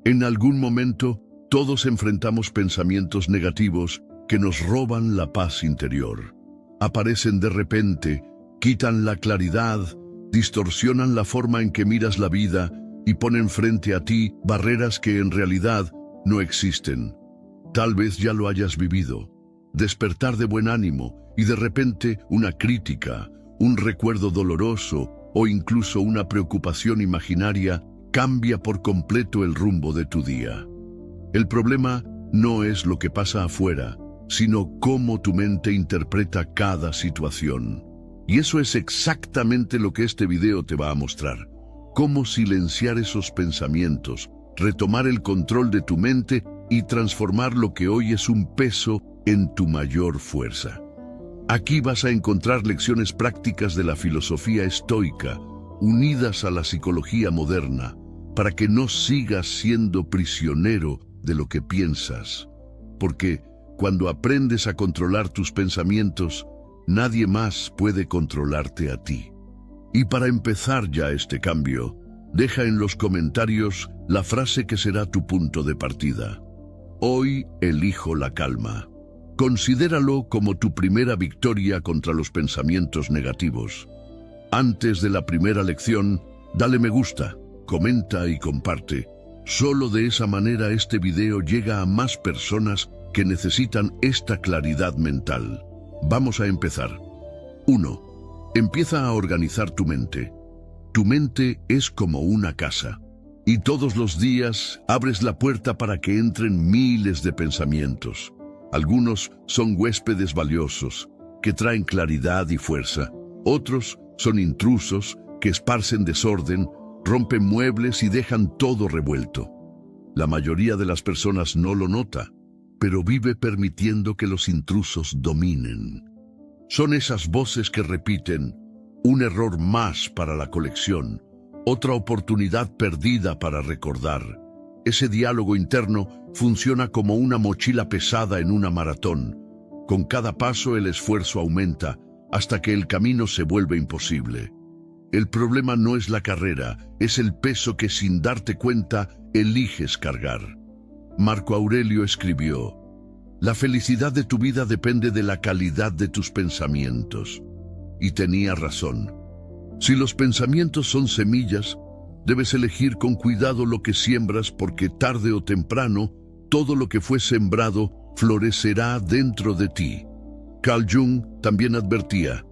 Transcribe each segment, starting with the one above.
En algún momento, todos enfrentamos pensamientos negativos que nos roban la paz interior. Aparecen de repente, quitan la claridad, distorsionan la forma en que miras la vida y ponen frente a ti barreras que en realidad no existen. Tal vez ya lo hayas vivido. Despertar de buen ánimo y de repente una crítica, un recuerdo doloroso o incluso una preocupación imaginaria cambia por completo el rumbo de tu día. El problema no es lo que pasa afuera, sino cómo tu mente interpreta cada situación. Y eso es exactamente lo que este video te va a mostrar. Cómo silenciar esos pensamientos, retomar el control de tu mente y transformar lo que hoy es un peso en tu mayor fuerza. Aquí vas a encontrar lecciones prácticas de la filosofía estoica, unidas a la psicología moderna, para que no sigas siendo prisionero de lo que piensas. Porque cuando aprendes a controlar tus pensamientos, nadie más puede controlarte a ti. Y para empezar ya este cambio, deja en los comentarios la frase que será tu punto de partida. Hoy elijo la calma. Considéralo como tu primera victoria contra los pensamientos negativos. Antes de la primera lección, dale me gusta, comenta y comparte. Solo de esa manera este video llega a más personas que necesitan esta claridad mental. Vamos a empezar. 1. Empieza a organizar tu mente. Tu mente es como una casa, y todos los días abres la puerta para que entren miles de pensamientos. Algunos son huéspedes valiosos, que traen claridad y fuerza. Otros son intrusos, que esparcen desorden, rompen muebles y dejan todo revuelto. La mayoría de las personas no lo nota, pero vive permitiendo que los intrusos dominen. Son esas voces que repiten, un error más para la colección, otra oportunidad perdida para recordar. Ese diálogo interno funciona como una mochila pesada en una maratón. Con cada paso el esfuerzo aumenta, hasta que el camino se vuelve imposible. El problema no es la carrera, es el peso que sin darte cuenta eliges cargar. Marco Aurelio escribió, la felicidad de tu vida depende de la calidad de tus pensamientos. Y tenía razón. Si los pensamientos son semillas, debes elegir con cuidado lo que siembras porque tarde o temprano, todo lo que fue sembrado florecerá dentro de ti. Carl Jung también advertía,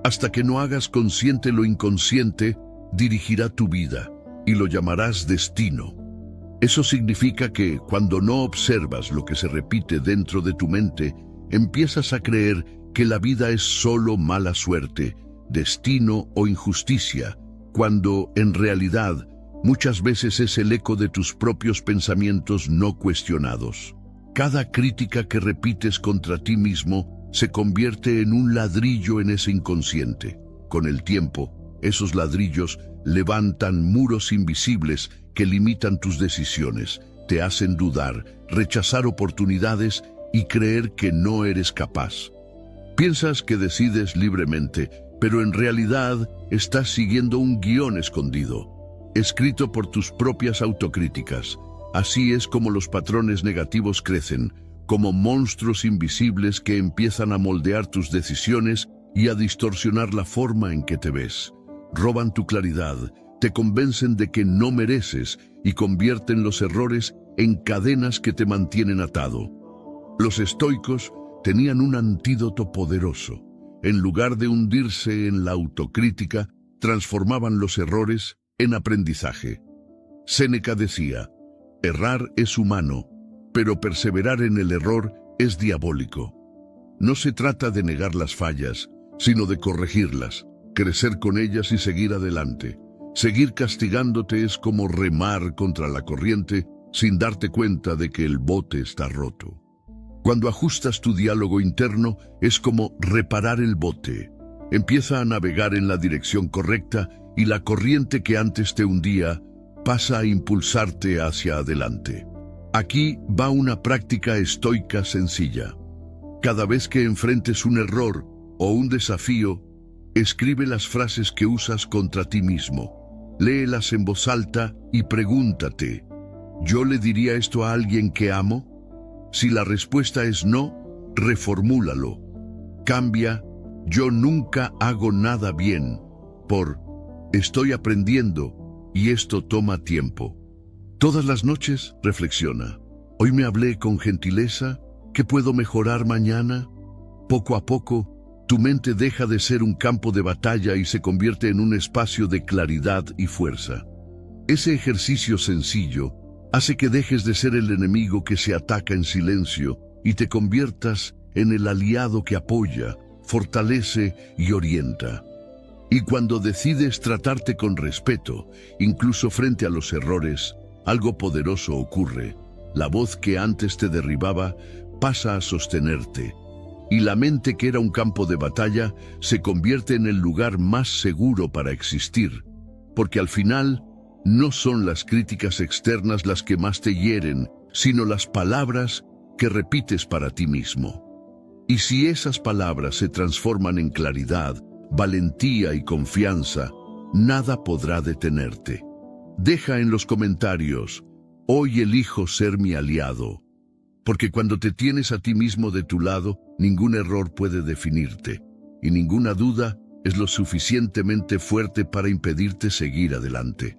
hasta que no hagas consciente lo inconsciente, dirigirá tu vida y lo llamarás destino. Eso significa que cuando no observas lo que se repite dentro de tu mente, empiezas a creer que la vida es solo mala suerte, destino o injusticia, cuando en realidad muchas veces es el eco de tus propios pensamientos no cuestionados. Cada crítica que repites contra ti mismo se convierte en un ladrillo en ese inconsciente. Con el tiempo, esos ladrillos levantan muros invisibles que limitan tus decisiones, te hacen dudar, rechazar oportunidades y creer que no eres capaz. Piensas que decides libremente, pero en realidad estás siguiendo un guión escondido, escrito por tus propias autocríticas. Así es como los patrones negativos crecen, como monstruos invisibles que empiezan a moldear tus decisiones y a distorsionar la forma en que te ves. Roban tu claridad, te convencen de que no mereces y convierten los errores en cadenas que te mantienen atado. Los estoicos tenían un antídoto poderoso. En lugar de hundirse en la autocrítica, transformaban los errores en aprendizaje. Séneca decía, errar es humano, pero perseverar en el error es diabólico. No se trata de negar las fallas, sino de corregirlas, crecer con ellas y seguir adelante. Seguir castigándote es como remar contra la corriente sin darte cuenta de que el bote está roto. Cuando ajustas tu diálogo interno, es como reparar el bote. Empieza a navegar en la dirección correcta y la corriente que antes te hundía pasa a impulsarte hacia adelante. Aquí va una práctica estoica sencilla. Cada vez que enfrentes un error o un desafío, escribe las frases que usas contra ti mismo. Léelas en voz alta y pregúntate, ¿Yo le diría esto a alguien que amo? Si la respuesta es no, reformúlalo. Cambia, yo nunca hago nada bien, por estoy aprendiendo y esto toma tiempo. Todas las noches reflexiona. Hoy me hablé con gentileza, ¿qué puedo mejorar mañana? Poco a poco, tu mente deja de ser un campo de batalla y se convierte en un espacio de claridad y fuerza. Ese ejercicio sencillo hace que dejes de ser el enemigo que se ataca en silencio y te conviertas en el aliado que apoya, fortalece y orienta. Y cuando decides tratarte con respeto, incluso frente a los errores, algo poderoso ocurre. La voz que antes te derribaba pasa a sostenerte. Y la mente, que era un campo de batalla, se convierte en el lugar más seguro para existir. Porque al final, no son las críticas externas las que más te hieren, sino las palabras que repites para ti mismo. Y si esas palabras se transforman en claridad, valentía y confianza, nada podrá detenerte. Deja en los comentarios, hoy elijo ser mi aliado. Porque cuando te tienes a ti mismo de tu lado, ningún error puede definirte, y ninguna duda es lo suficientemente fuerte para impedirte seguir adelante.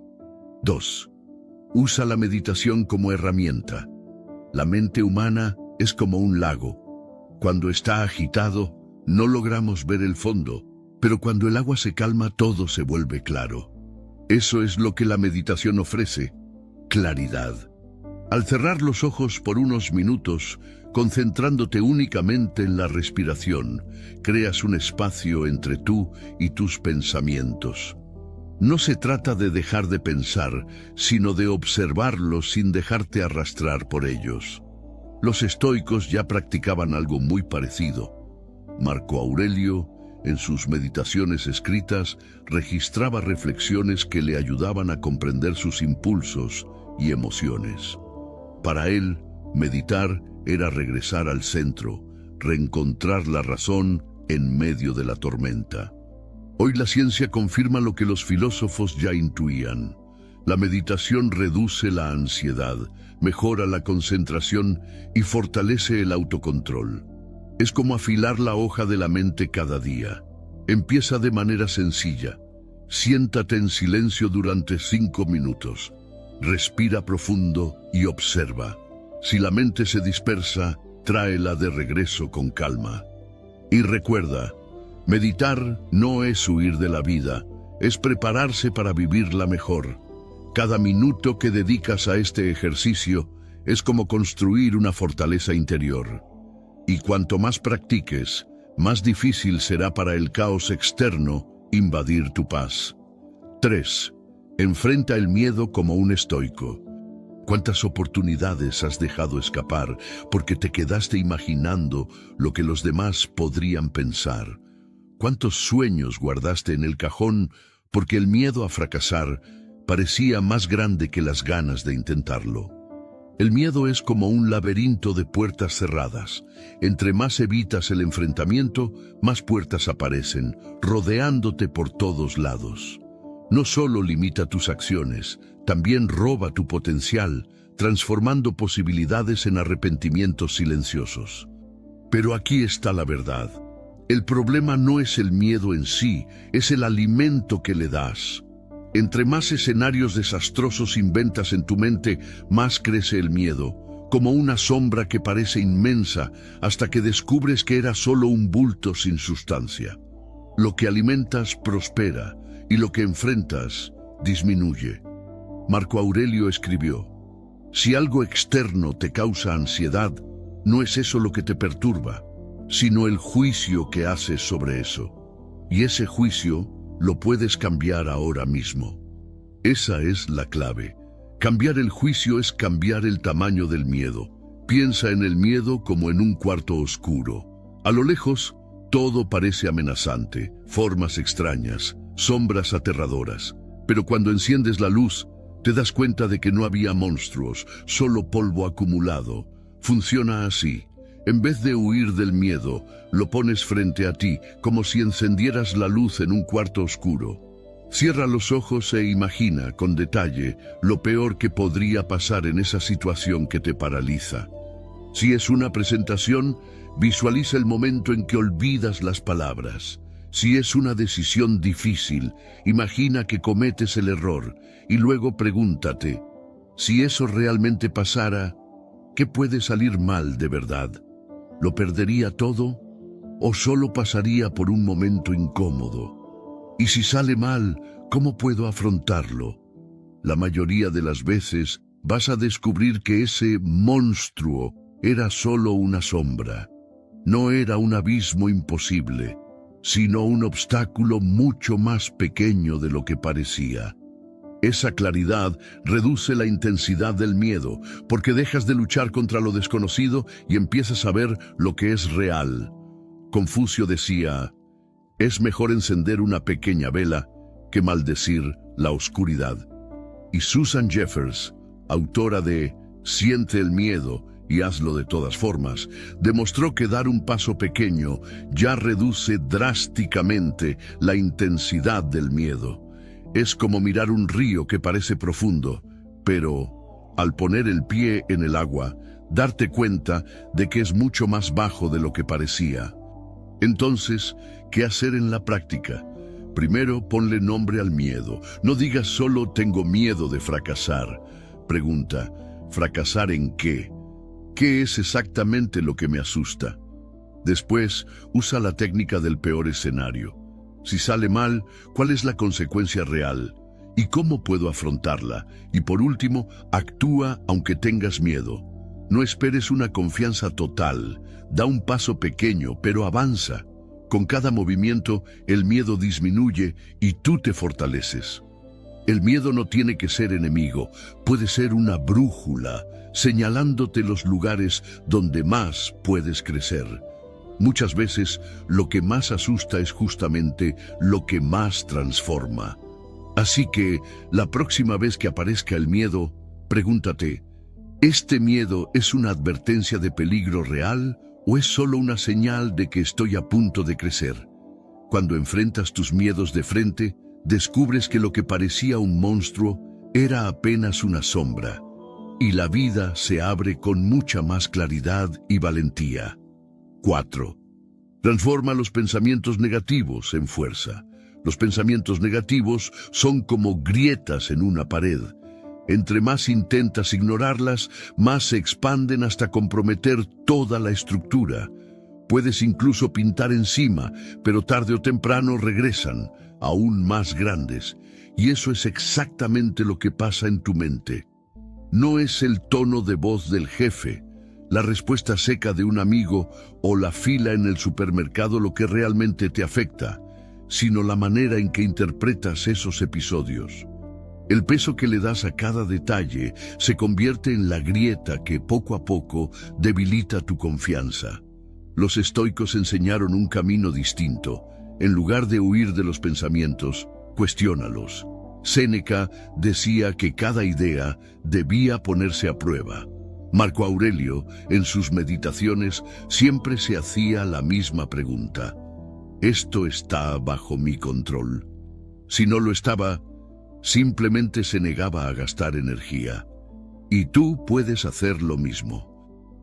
2. Usa la meditación como herramienta. La mente humana es como un lago. Cuando está agitado, no logramos ver el fondo, pero cuando el agua se calma, todo se vuelve claro. Eso es lo que la meditación ofrece: claridad. Al cerrar los ojos por unos minutos, concentrándote únicamente en la respiración, creas un espacio entre tú y tus pensamientos. No se trata de dejar de pensar, sino de observarlos sin dejarte arrastrar por ellos. Los estoicos ya practicaban algo muy parecido. Marco Aurelio, en sus meditaciones escritas, registraba reflexiones que le ayudaban a comprender sus impulsos y emociones. Para él, meditar era regresar al centro, reencontrar la razón en medio de la tormenta. Hoy la ciencia confirma lo que los filósofos ya intuían. La meditación reduce la ansiedad, mejora la concentración y fortalece el autocontrol. Es como afilar la hoja de la mente cada día. Empieza de manera sencilla. Siéntate en silencio durante 5 minutos. Respira profundo y observa. Si la mente se dispersa, tráela de regreso con calma. Y recuerda, meditar no es huir de la vida, es prepararse para vivirla mejor. Cada minuto que dedicas a este ejercicio es como construir una fortaleza interior. Y cuanto más practiques, más difícil será para el caos externo invadir tu paz. 3. Enfrenta el miedo como un estoico. ¿Cuántas oportunidades has dejado escapar porque te quedaste imaginando lo que los demás podrían pensar? ¿Cuántos sueños guardaste en el cajón porque el miedo a fracasar parecía más grande que las ganas de intentarlo? El miedo es como un laberinto de puertas cerradas. Entre más evitas el enfrentamiento, más puertas aparecen, rodeándote por todos lados. No solo limita tus acciones, también roba tu potencial, transformando posibilidades en arrepentimientos silenciosos. Pero aquí está la verdad. El problema no es el miedo en sí, es el alimento que le das. Entre más escenarios desastrosos inventas en tu mente, más crece el miedo, como una sombra que parece inmensa hasta que descubres que era solo un bulto sin sustancia. Lo que alimentas prospera y lo que enfrentas disminuye. Marco Aurelio escribió: si algo externo te causa ansiedad, no es eso lo que te perturba, sino el juicio que haces sobre eso. Y ese juicio lo puedes cambiar ahora mismo. Esa es la clave. Cambiar el juicio es cambiar el tamaño del miedo. Piensa en el miedo como en un cuarto oscuro. A lo lejos, todo parece amenazante, formas extrañas, sombras aterradoras. Pero cuando enciendes la luz, te das cuenta de que no había monstruos, solo polvo acumulado. Funciona así. En vez de huir del miedo, lo pones frente a ti, como si encendieras la luz en un cuarto oscuro. Cierra los ojos e imagina con detalle lo peor que podría pasar en esa situación que te paraliza. Si es una presentación, visualiza el momento en que olvidas las palabras. Si es una decisión difícil, imagina que cometes el error y luego pregúntate, si eso realmente pasara, ¿qué puede salir mal de verdad? ¿Lo perdería todo o solo pasaría por un momento incómodo? Y si sale mal, ¿cómo puedo afrontarlo? La mayoría de las veces vas a descubrir que ese monstruo era solo una sombra. No era un abismo imposible, sino un obstáculo mucho más pequeño de lo que parecía. Esa claridad reduce la intensidad del miedo, porque dejas de luchar contra lo desconocido y empiezas a ver lo que es real. Confucio decía, es mejor encender una pequeña vela que maldecir la oscuridad. Y Susan Jeffers, autora de Siente el miedo y hazlo de todas formas, demostró que dar un paso pequeño ya reduce drásticamente la intensidad del miedo. Es como mirar un río que parece profundo, pero al poner el pie en el agua, darte cuenta de que es mucho más bajo de lo que parecía. Entonces, ¿qué hacer en la práctica? Primero, ponle nombre al miedo. No digas solo tengo miedo de fracasar. Pregunta, ¿fracasar en qué? ¿Qué es exactamente lo que me asusta? Después, usa la técnica del peor escenario. Si sale mal, ¿cuál es la consecuencia real? ¿Y cómo puedo afrontarla? Y por último, actúa aunque tengas miedo. No esperes una confianza total. Da un paso pequeño, pero avanza. Con cada movimiento, el miedo disminuye y tú te fortaleces. El miedo no tiene que ser enemigo, puede ser una brújula, señalándote los lugares donde más puedes crecer. Muchas veces, lo que más asusta es justamente lo que más transforma. Así que, la próxima vez que aparezca el miedo, pregúntate, ¿este miedo es una advertencia de peligro real o es solo una señal de que estoy a punto de crecer? Cuando enfrentas tus miedos de frente, descubres que lo que parecía un monstruo era apenas una sombra, y la vida se abre con mucha más claridad y valentía. 4. Transforma los pensamientos negativos en fuerza. Los pensamientos negativos son como grietas en una pared. Entre más intentas ignorarlas, más se expanden hasta comprometer toda la estructura. Puedes incluso pintar encima, pero tarde o temprano regresan, aún más grandes. Y eso es exactamente lo que pasa en tu mente. No es el tono de voz del jefe, la respuesta seca de un amigo o la fila en el supermercado lo que realmente te afecta, sino la manera en que interpretas esos episodios. El peso que le das a cada detalle se convierte en la grieta que poco a poco debilita tu confianza. Los estoicos enseñaron un camino distinto. En lugar de huir de los pensamientos, cuestiónalos. Séneca decía que cada idea debía ponerse a prueba. Marco Aurelio, en sus meditaciones, siempre se hacía la misma pregunta. ¿Esto está bajo mi control? Si no lo estaba, simplemente se negaba a gastar energía. Y tú puedes hacer lo mismo.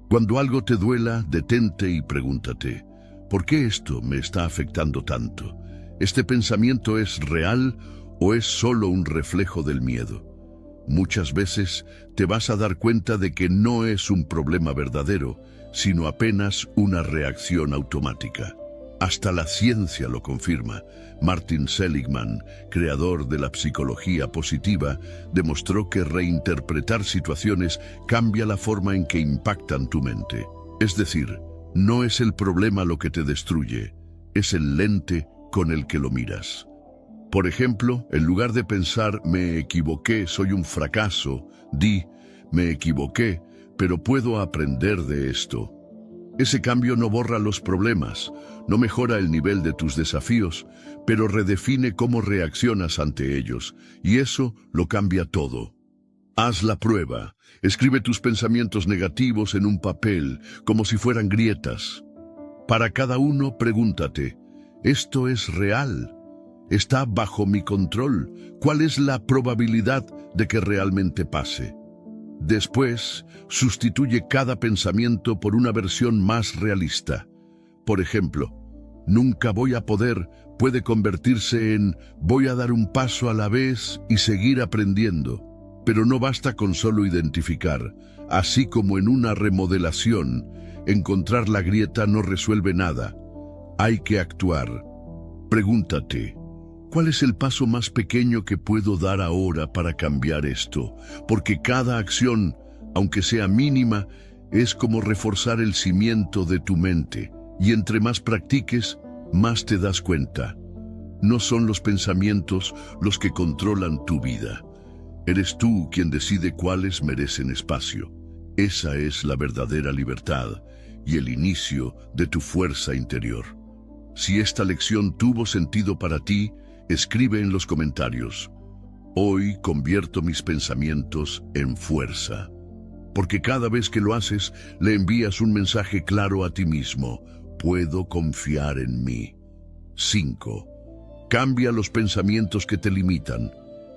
Cuando algo te duela, detente y pregúntate, ¿por qué esto me está afectando tanto? ¿Este pensamiento es real o es solo un reflejo del miedo? Muchas veces te vas a dar cuenta de que no es un problema verdadero, sino apenas una reacción automática. Hasta la ciencia lo confirma. Martin Seligman, creador de la psicología positiva, demostró que reinterpretar situaciones cambia la forma en que impactan tu mente. Es decir, no es el problema lo que te destruye, es el lente con el que lo miras. Por ejemplo, en lugar de pensar me equivoqué, soy un fracaso, di me equivoqué, pero puedo aprender de esto. Ese cambio no borra los problemas, no mejora el nivel de tus desafíos, pero redefine cómo reaccionas ante ellos, y eso lo cambia todo. Haz la prueba. Escribe tus pensamientos negativos en un papel, como si fueran grietas. Para cada uno, pregúntate, ¿esto es real? ¿Está bajo mi control? ¿Cuál es la probabilidad de que realmente pase? Después, sustituye cada pensamiento por una versión más realista. Por ejemplo, nunca voy a poder puede convertirse en voy a dar un paso a la vez y seguir aprendiendo. Pero no basta con solo identificar. Así como en una remodelación, encontrar la grieta no resuelve nada. Hay que actuar. Pregúntate, ¿cuál es el paso más pequeño que puedo dar ahora para cambiar esto? Porque cada acción, aunque sea mínima, es como reforzar el cimiento de tu mente. Y entre más practiques, más te das cuenta. No son los pensamientos los que controlan tu vida. Eres tú quien decide cuáles merecen espacio. Esa es la verdadera libertad y el inicio de tu fuerza interior. Si esta lección tuvo sentido para ti, escribe en los comentarios. Hoy convierto mis pensamientos en fuerza. Porque cada vez que lo haces, le envías un mensaje claro a ti mismo. Puedo confiar en mí. 5. Cambia los pensamientos que te limitan.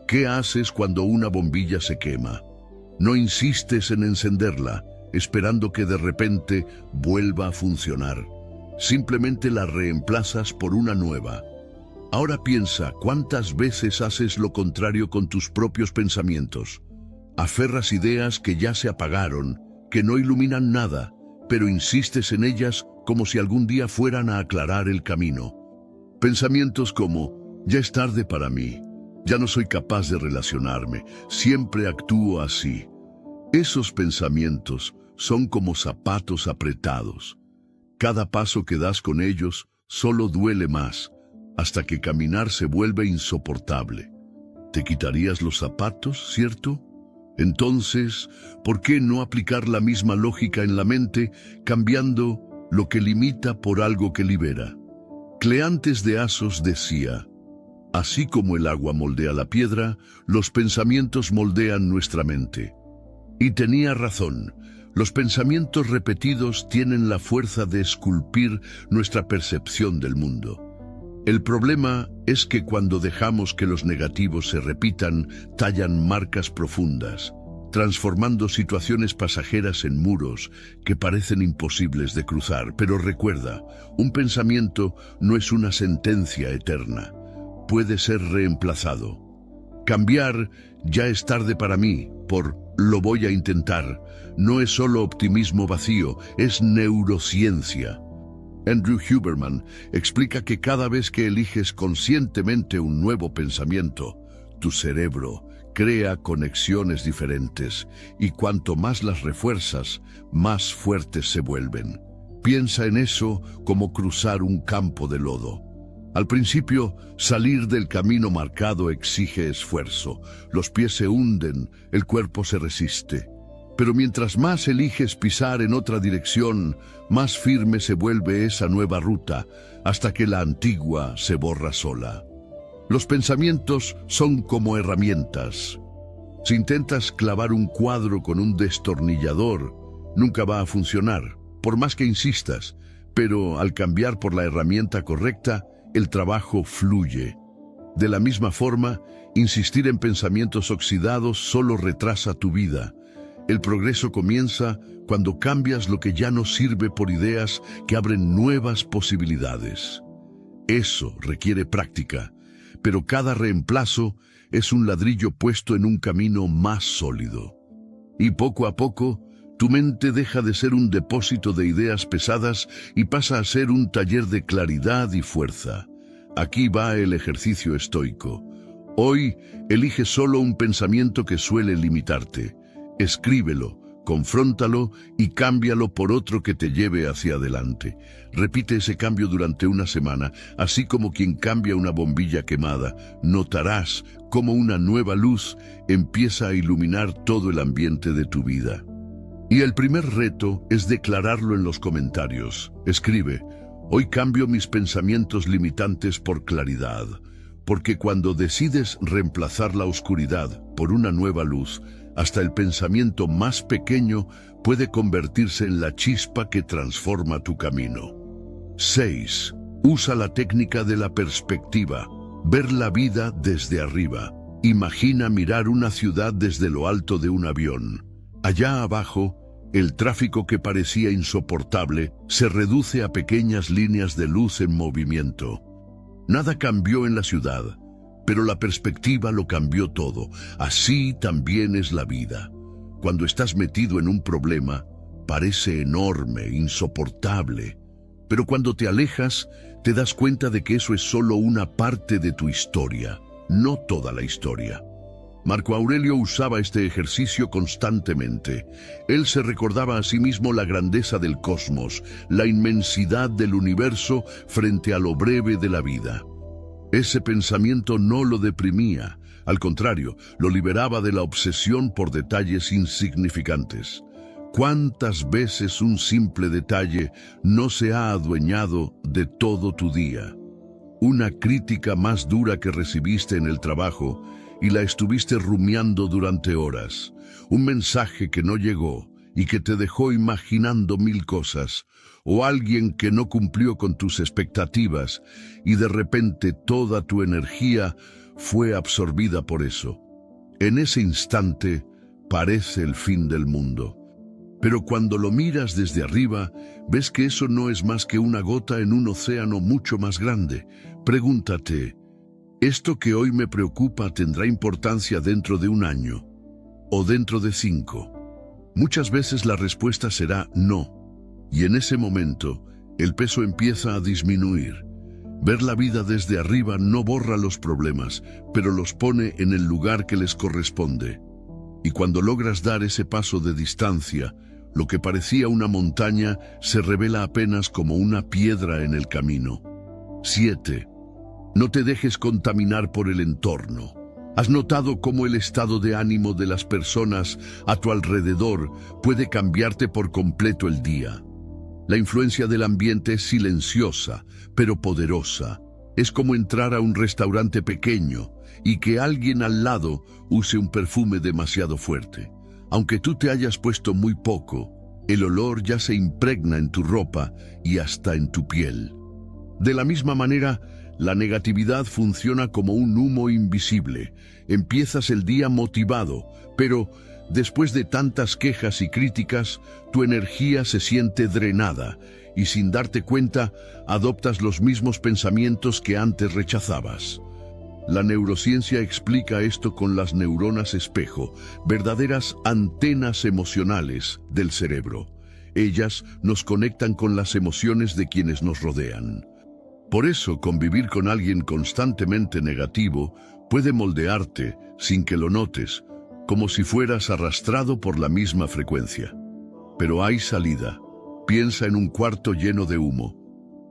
¿Qué haces cuando una bombilla se quema? No insistes en encenderla, esperando que de repente vuelva a funcionar. Simplemente la reemplazas por una nueva. Ahora piensa, ¿cuántas veces haces lo contrario con tus propios pensamientos? Aferras ideas que ya se apagaron, que no iluminan nada, pero insistes en ellas como si algún día fueran a aclarar el camino. Pensamientos como, ya es tarde para mí, ya no soy capaz de relacionarme, siempre actúo así. Esos pensamientos son como zapatos apretados. Cada paso que das con ellos solo duele más, hasta que caminar se vuelve insoportable. ¿Te quitarías los zapatos, cierto? Entonces, ¿por qué no aplicar la misma lógica en la mente, cambiando lo que limita por algo que libera? Cleantes de Asos decía, así como el agua moldea la piedra, los pensamientos moldean nuestra mente. Y tenía razón, los pensamientos repetidos tienen la fuerza de esculpir nuestra percepción del mundo. El problema es que cuando dejamos que los negativos se repitan, tallan marcas profundas, transformando situaciones pasajeras en muros que parecen imposibles de cruzar. Pero recuerda, un pensamiento no es una sentencia eterna. Puede ser reemplazado. Cambiar ya es tarde para mí por lo voy a intentar. No es solo optimismo vacío, es neurociencia. Andrew Huberman explica que cada vez que eliges conscientemente un nuevo pensamiento, tu cerebro crea conexiones diferentes y cuanto más las refuerzas, más fuertes se vuelven. Piensa en eso como cruzar un campo de lodo. Al principio, salir del camino marcado exige esfuerzo. Los pies se hunden, el cuerpo se resiste. Pero mientras más eliges pisar en otra dirección, más firme se vuelve esa nueva ruta, hasta que la antigua se borra sola. Los pensamientos son como herramientas. Si intentas clavar un cuadro con un destornillador, nunca va a funcionar, por más que insistas, pero al cambiar por la herramienta correcta, el trabajo fluye. De la misma forma, insistir en pensamientos oxidados solo retrasa tu vida. El progreso comienza cuando cambias lo que ya no sirve por ideas que abren nuevas posibilidades. Eso requiere práctica, pero cada reemplazo es un ladrillo puesto en un camino más sólido. Y poco a poco, tu mente deja de ser un depósito de ideas pesadas y pasa a ser un taller de claridad y fuerza. Aquí va el ejercicio estoico. Hoy, elige solo un pensamiento que suele limitarte. Escríbelo, confróntalo y cámbialo por otro que te lleve hacia adelante. Repite ese cambio durante una semana, así como quien cambia una bombilla quemada. Notarás cómo una nueva luz empieza a iluminar todo el ambiente de tu vida. Y el primer reto es declararlo en los comentarios. Escribe, hoy cambio mis pensamientos limitantes por claridad, porque cuando decides reemplazar la oscuridad por una nueva luz, hasta el pensamiento más pequeño puede convertirse en la chispa que transforma tu camino. 6. Usa la técnica de la perspectiva. Ver la vida desde arriba. Imagina mirar una ciudad desde lo alto de un avión. Allá abajo, el tráfico que parecía insoportable se reduce a pequeñas líneas de luz en movimiento. Nada cambió en la ciudad, pero la perspectiva lo cambió todo. Así también es la vida. Cuando estás metido en un problema, parece enorme, insoportable. Pero cuando te alejas, te das cuenta de que eso es solo una parte de tu historia, no toda la historia. Marco Aurelio usaba este ejercicio constantemente. Él se recordaba a sí mismo la grandeza del cosmos, la inmensidad del universo frente a lo breve de la vida. Ese pensamiento no lo deprimía, al contrario, lo liberaba de la obsesión por detalles insignificantes. ¿Cuántas veces un simple detalle no se ha adueñado de todo tu día? Una crítica más dura que recibiste en el trabajo y la estuviste rumiando durante horas. Un mensaje que no llegó y que te dejó imaginando mil cosas. O alguien que no cumplió con tus expectativas y de repente toda tu energía fue absorbida por eso. En ese instante parece el fin del mundo. Pero cuando lo miras desde arriba, ves que eso no es más que una gota en un océano mucho más grande. Pregúntate, ¿esto que hoy me preocupa tendrá importancia dentro de un año? ¿O dentro de 5? Muchas veces la respuesta será no. Y en ese momento, el peso empieza a disminuir. Ver la vida desde arriba no borra los problemas, pero los pone en el lugar que les corresponde. Y cuando logras dar ese paso de distancia, lo que parecía una montaña se revela apenas como una piedra en el camino. 7. No te dejes contaminar por el entorno. ¿Has notado cómo el estado de ánimo de las personas a tu alrededor puede cambiarte por completo el día? La influencia del ambiente es silenciosa, pero poderosa. Es como entrar a un restaurante pequeño y que alguien al lado use un perfume demasiado fuerte. Aunque tú te hayas puesto muy poco, el olor ya se impregna en tu ropa y hasta en tu piel. De la misma manera, la negatividad funciona como un humo invisible. Empiezas el día motivado, pero después de tantas quejas y críticas, tu energía se siente drenada y sin darte cuenta, adoptas los mismos pensamientos que antes rechazabas. La neurociencia explica esto con las neuronas espejo, verdaderas antenas emocionales del cerebro. Ellas nos conectan con las emociones de quienes nos rodean. Por eso, convivir con alguien constantemente negativo puede moldearte sin que lo notes, como si fueras arrastrado por la misma frecuencia. Pero hay salida. Piensa en un cuarto lleno de humo.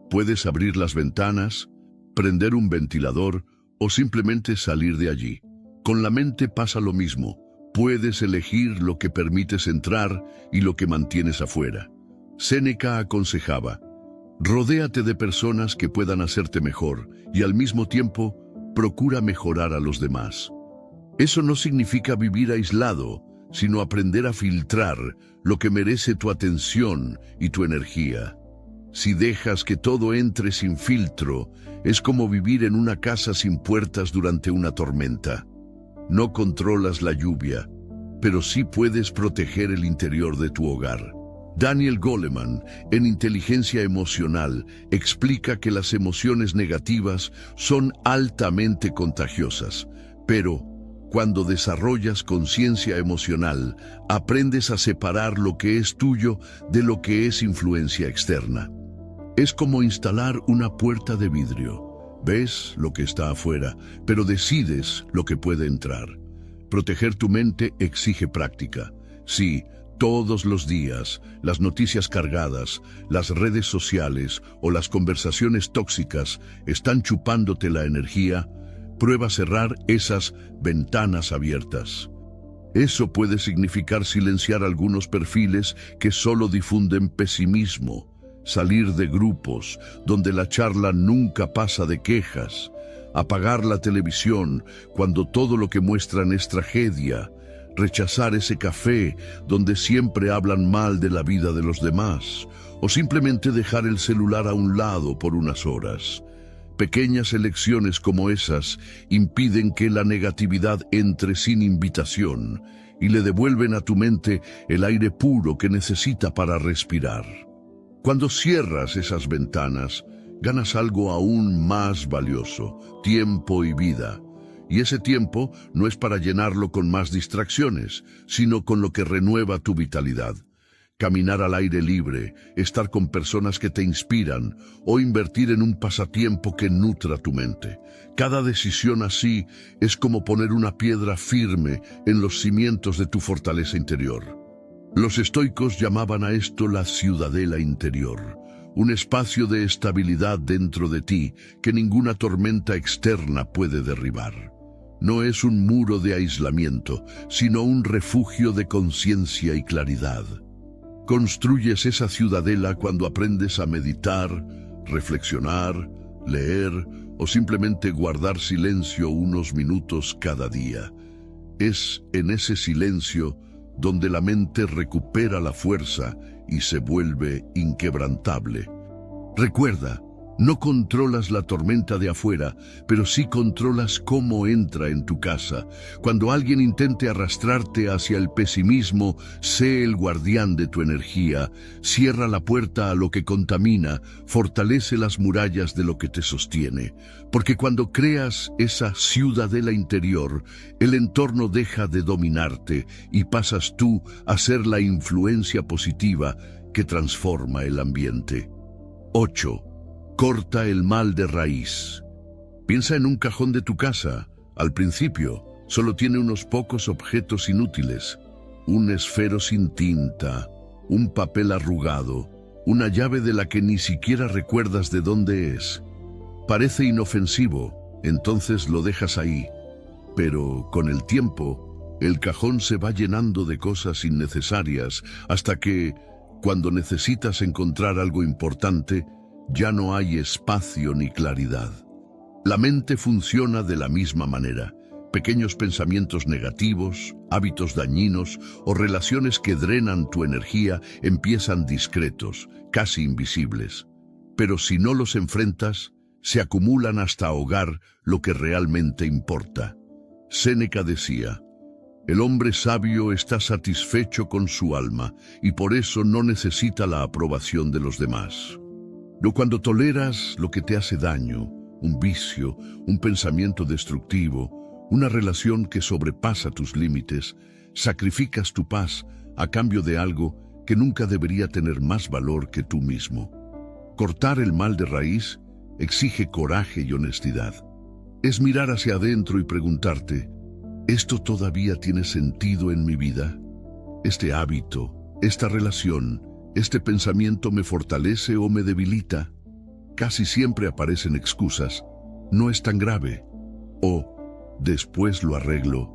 Puedes abrir las ventanas, prender un ventilador o simplemente salir de allí. Con la mente pasa lo mismo. Puedes elegir lo que permites entrar y lo que mantienes afuera. Séneca aconsejaba: rodéate de personas que puedan hacerte mejor y al mismo tiempo procura mejorar a los demás. Eso no significa vivir aislado, sino aprender a filtrar lo que merece tu atención y tu energía. Si dejas que todo entre sin filtro, es como vivir en una casa sin puertas durante una tormenta. No controlas la lluvia, pero sí puedes proteger el interior de tu hogar. Daniel Goleman, en Inteligencia Emocional, explica que las emociones negativas son altamente contagiosas, pero cuando desarrollas conciencia emocional, aprendes a separar lo que es tuyo de lo que es influencia externa. Es como instalar una puerta de vidrio. Ves lo que está afuera, pero decides lo que puede entrar. Proteger tu mente exige práctica. Sí, todos los días, las noticias cargadas, las redes sociales o las conversaciones tóxicas están chupándote la energía. Prueba cerrar esas ventanas abiertas. Eso puede significar silenciar algunos perfiles que solo difunden pesimismo, salir de grupos donde la charla nunca pasa de quejas, apagar la televisión cuando todo lo que muestran es tragedia, rechazar ese café donde siempre hablan mal de la vida de los demás, o simplemente dejar el celular a un lado por unas horas. Pequeñas elecciones como esas impiden que la negatividad entre sin invitación y le devuelven a tu mente el aire puro que necesita para respirar. Cuando cierras esas ventanas, ganas algo aún más valioso: tiempo y vida. Y ese tiempo no es para llenarlo con más distracciones, sino con lo que renueva tu vitalidad. Caminar al aire libre, estar con personas que te inspiran o invertir en un pasatiempo que nutra tu mente. Cada decisión así es como poner una piedra firme en los cimientos de tu fortaleza interior. Los estoicos llamaban a esto la ciudadela interior, un espacio de estabilidad dentro de ti que ninguna tormenta externa puede derribar. No es un muro de aislamiento, sino un refugio de conciencia y claridad. Construyes esa ciudadela cuando aprendes a meditar, reflexionar, leer o simplemente guardar silencio unos minutos cada día. Es en ese silencio donde la mente recupera la fuerza y se vuelve inquebrantable. Recuerda, no controlas la tormenta de afuera, pero sí controlas cómo entra en tu casa. Cuando alguien intente arrastrarte hacia el pesimismo, sé el guardián de tu energía. Cierra la puerta a lo que contamina, fortalece las murallas de lo que te sostiene. Porque cuando creas esa ciudadela interior, el entorno deja de dominarte y pasas tú a ser la influencia positiva que transforma el ambiente. 8. Corta el mal de raíz. Piensa en un cajón de tu casa. Al principio, solo tiene unos pocos objetos inútiles: un esfero sin tinta, un papel arrugado, una llave de la que ni siquiera recuerdas de dónde es. Parece inofensivo, entonces lo dejas ahí. Pero con el tiempo, el cajón se va llenando de cosas innecesarias hasta que, cuando necesitas encontrar algo importante, ya no hay espacio ni claridad. La mente funciona de la misma manera. Pequeños pensamientos negativos, hábitos dañinos o relaciones que drenan tu energía empiezan discretos, casi invisibles. Pero si no los enfrentas, se acumulan hasta ahogar lo que realmente importa. Séneca decía: el hombre sabio está satisfecho con su alma y por eso no necesita la aprobación de los demás. No cuando toleras lo que te hace daño, un vicio, un pensamiento destructivo, una relación que sobrepasa tus límites, sacrificas tu paz a cambio de algo que nunca debería tener más valor que tú mismo. Cortar el mal de raíz exige coraje y honestidad. Es mirar hacia adentro y preguntarte: ¿esto todavía tiene sentido en mi vida? ¿Este hábito, esta relación, este pensamiento me fortalece o me debilita? Casi siempre aparecen excusas: no es tan grave, o después lo arreglo.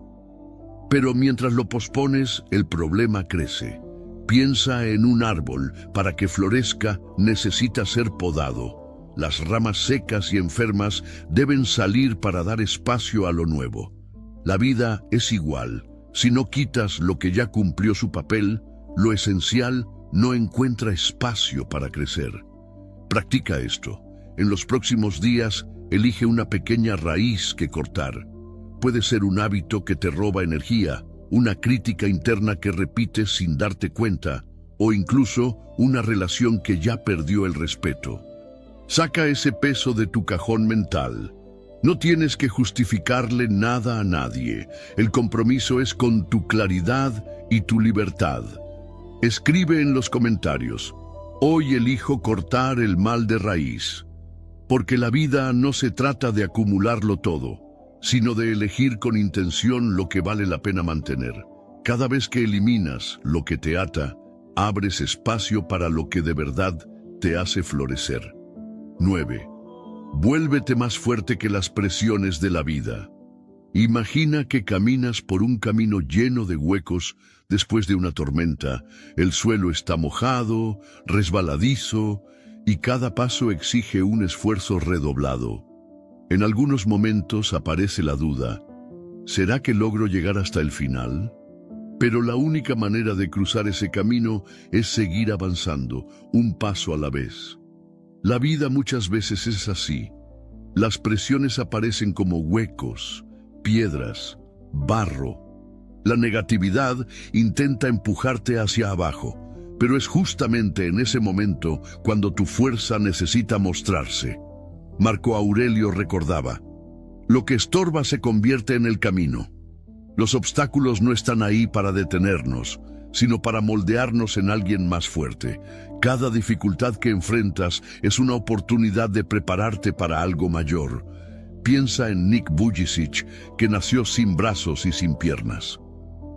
Pero mientras lo pospones, el problema crece. Piensa en un árbol. Para que florezca, necesita ser podado. Las ramas secas y enfermas deben salir para dar espacio a lo nuevo. La vida es igual. Si no quitas lo que ya cumplió su papel, lo esencial no encuentra espacio para crecer. Practica esto. En los próximos días, elige una pequeña raíz que cortar. Puede ser un hábito que te roba energía, una crítica interna que repites sin darte cuenta, o incluso una relación que ya perdió el respeto. Saca ese peso de tu cajón mental. No tienes que justificarle nada a nadie. El compromiso es con tu claridad y tu libertad. Escribe en los comentarios: hoy elijo cortar el mal de raíz. Porque la vida no se trata de acumularlo todo, sino de elegir con intención lo que vale la pena mantener. Cada vez que eliminas lo que te ata, abres espacio para lo que de verdad te hace florecer. 9. Vuélvete más fuerte que las presiones de la vida. Imagina que caminas por un camino lleno de huecos después de una tormenta. El suelo está mojado, resbaladizo, y cada paso exige un esfuerzo redoblado. En algunos momentos aparece la duda: ¿será que logro llegar hasta el final? Pero la única manera de cruzar ese camino es seguir avanzando, un paso a la vez. La vida muchas veces es así. Las presiones aparecen como huecos, piedras, barro. La negatividad intenta empujarte hacia abajo, pero es justamente en ese momento cuando tu fuerza necesita mostrarse. Marco Aurelio recordaba: lo que estorba se convierte en el camino. Los obstáculos no están ahí para detenernos, sino para moldearnos en alguien más fuerte. Cada dificultad que enfrentas es una oportunidad de prepararte para algo mayor. Piensa en Nick Vujicic, que nació sin brazos y sin piernas.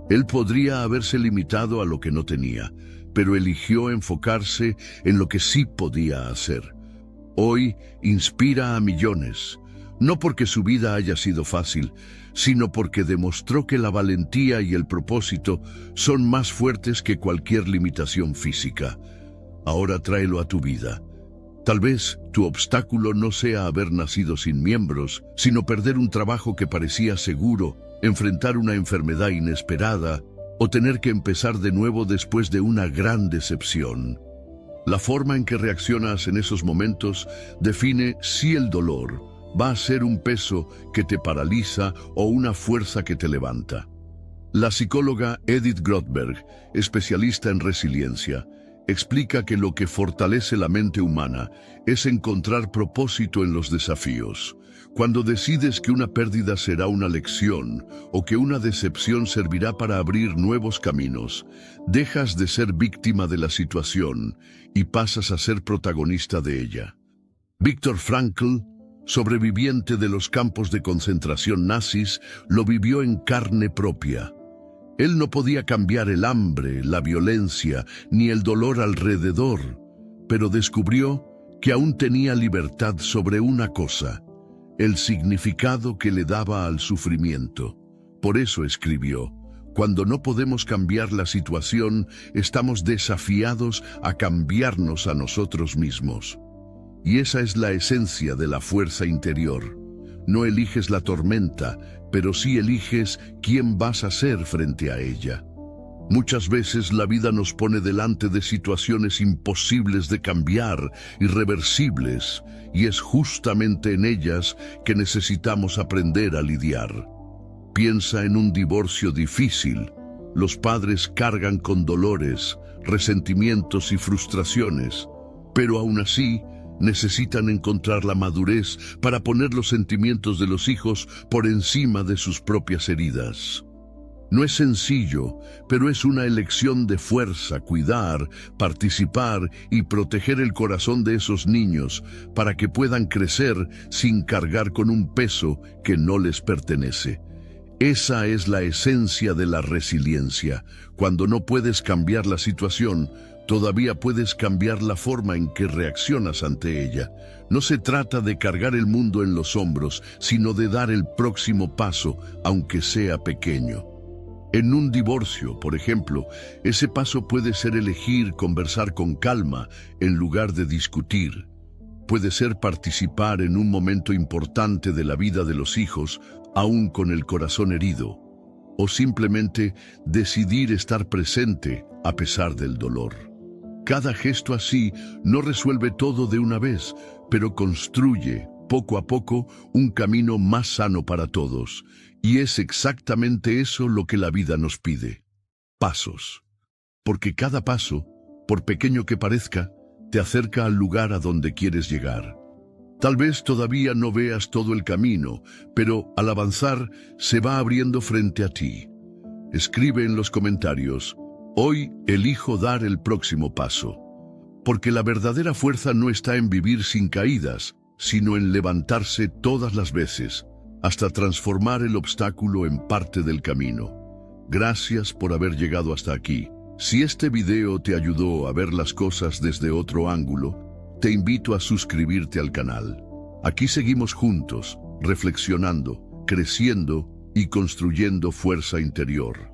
Él podría haberse limitado a lo que no tenía, pero eligió enfocarse en lo que sí podía hacer. Hoy inspira a millones, no porque su vida haya sido fácil, sino porque demostró que la valentía y el propósito son más fuertes que cualquier limitación física. Ahora tráelo a tu vida. Tal vez tu obstáculo no sea haber nacido sin miembros, sino perder un trabajo que parecía seguro, enfrentar una enfermedad inesperada o tener que empezar de nuevo después de una gran decepción. La forma en que reaccionas en esos momentos define si el dolor va a ser un peso que te paraliza o una fuerza que te levanta. La psicóloga Edith Grothberg, especialista en resiliencia, explica que lo que fortalece la mente humana es encontrar propósito en los desafíos. Cuando decides que una pérdida será una lección o que una decepción servirá para abrir nuevos caminos, dejas de ser víctima de la situación y pasas a ser protagonista de ella. Viktor Frankl, sobreviviente de los campos de concentración nazis, lo vivió en carne propia. Él no podía cambiar el hambre, la violencia, ni el dolor alrededor, pero descubrió que aún tenía libertad sobre una cosa: el significado que le daba al sufrimiento. Por eso escribió: cuando no podemos cambiar la situación, estamos desafiados a cambiarnos a nosotros mismos. Y esa es la esencia de la fuerza interior. No eliges la tormenta, pero sí eliges quién vas a ser frente a ella. Muchas veces la vida nos pone delante de situaciones imposibles de cambiar, irreversibles, y es justamente en ellas que necesitamos aprender a lidiar. Piensa en un divorcio difícil. Los padres cargan con dolores, resentimientos y frustraciones, pero aún así necesitan encontrar la madurez para poner los sentimientos de los hijos por encima de sus propias heridas. No es sencillo, pero es una elección de fuerza cuidar, participar y proteger el corazón de esos niños para que puedan crecer sin cargar con un peso que no les pertenece. Esa es la esencia de la resiliencia. Cuando no puedes cambiar la situación, todavía puedes cambiar la forma en que reaccionas ante ella. No se trata de cargar el mundo en los hombros, sino de dar el próximo paso, aunque sea pequeño. En un divorcio, por ejemplo, ese paso puede ser elegir conversar con calma en lugar de discutir. Puede ser participar en un momento importante de la vida de los hijos, aún con el corazón herido, o simplemente decidir estar presente a pesar del dolor. Cada gesto así no resuelve todo de una vez, pero construye, poco a poco, un camino más sano para todos. Y es exactamente eso lo que la vida nos pide: pasos. Porque cada paso, por pequeño que parezca, te acerca al lugar a donde quieres llegar. Tal vez todavía no veas todo el camino, pero al avanzar se va abriendo frente a ti. Escribe en los comentarios: hoy elijo dar el próximo paso. Porque la verdadera fuerza no está en vivir sin caídas, sino en levantarse todas las veces, hasta transformar el obstáculo en parte del camino. Gracias por haber llegado hasta aquí. Si este video te ayudó a ver las cosas desde otro ángulo, te invito a suscribirte al canal. Aquí seguimos juntos, reflexionando, creciendo y construyendo fuerza interior.